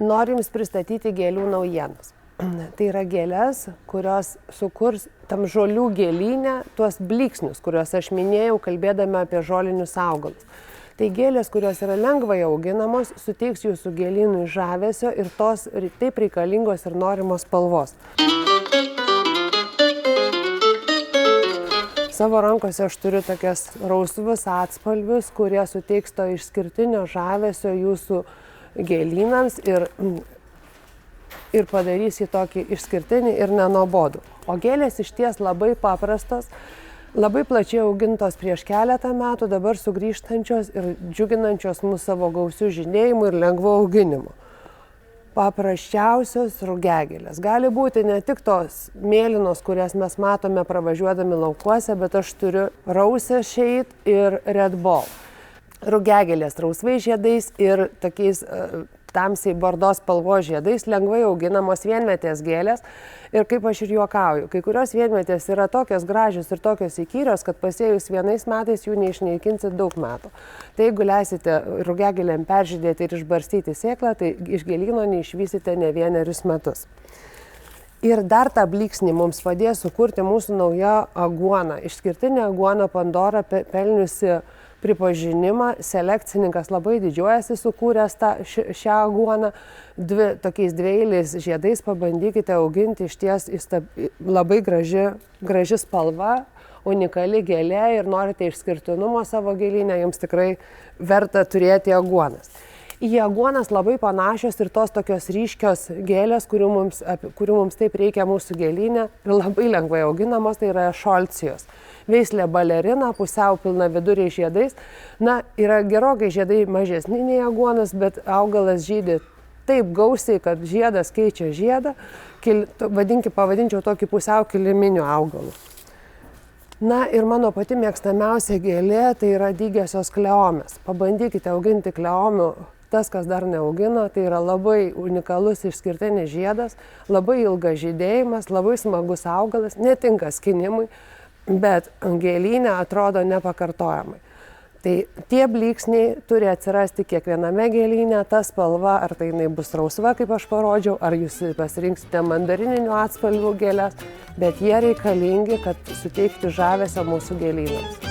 Noriu Jums pristatyti gėlių naujienas. Tai yra gėlės, kurios sukurs tam žolių gėlyne tuos blyksnius, kuriuos aš minėjau, kalbėdama apie žolinius augalus. Tai gėlės, kurios yra lengvai auginamos, suteiks Jūsų gėlynui žavesio ir tos taip reikalingos ir norimos spalvos. Savo rankose aš turiu tokias rausvus atspalvius, kurie suteiks to išskirtinio žavesio Jūsų gėlynams ir padarys jį tokį išskirtinį ir nenuobodų. O gėlės išties labai paprastos, labai plačiai augintos prieš keletą metų, dabar sugrįžtančios ir džiuginančios mus savo gausių žydėjimų ir lengvo auginimu. Paprasčiausios rugiagėlės. Gali būti ne tik tos mėlynos, kurias mes matome pravažiuodami laukuose, bet aš turiu rausę šeit ir red ball. Rugiagėlės rausvai žiedais ir tokiais tamsiai bordos spalvos žiedais, lengvai auginamos vienmetės gėlės. Ir kaip aš ir juokauju, kai kurios vienmetės yra tokios gražios ir tokios įkyrios, kad pasėjus vienais metais jų neišnaikinsit daug metų. Tai jeigu leisite rugiagėlėm peržydėti ir išbarstyti sėklą, tai iš gėlyno neišvysite ne vienerius metus. Ir dar tą blyksnį mums padės sukurti mūsų nauja aguona. Išskirtinė aguona Pandora pelniusi pripažinimą. Selekcininkas labai didžiuojasi sukūręs šią aguoną. Tokiais dvieiliais žiedais pabandykite auginti, išties labai graži spalva, unikali gėlė ir norite išskirtinumo savo gėlyne, jums tikrai verta turėti aguonas. Į aguonas labai panašios ir tos tokios ryškios gėlės, kurių mums taip reikia mūsų gėlyne ir labai lengvai auginamos, tai yra šolcijos. Veislė balerina, pusiau pilna viduriai žiedais. Yra gerokai žiedai mažesni nei aguonas, bet augalas žydi taip gausiai, kad žiedas keičia žiedą. Pavadinčiau tokį pusiau kiliminių augalų. Ir mano pati mėgstamiausia gėlė tai yra dygiosios kleomės. Pabandykite auginti kleomių. Tas, kas dar neaugino, tai yra labai unikalus išskirtinis žiedas, labai ilgas žydėjimas, labai smagus augalas, netinka skinimui, bet gėlyne atrodo nepakartojamai. Tai tie blyksniai turi atsirasti kiekviename gėlyne, ta spalva, ar tai jinai bus rausva, kaip aš parodžiau, ar jūs pasirinksite mandarininių atspalvių gėlės, bet jie reikalingi, kad suteikti žavesio mūsų gėlynams.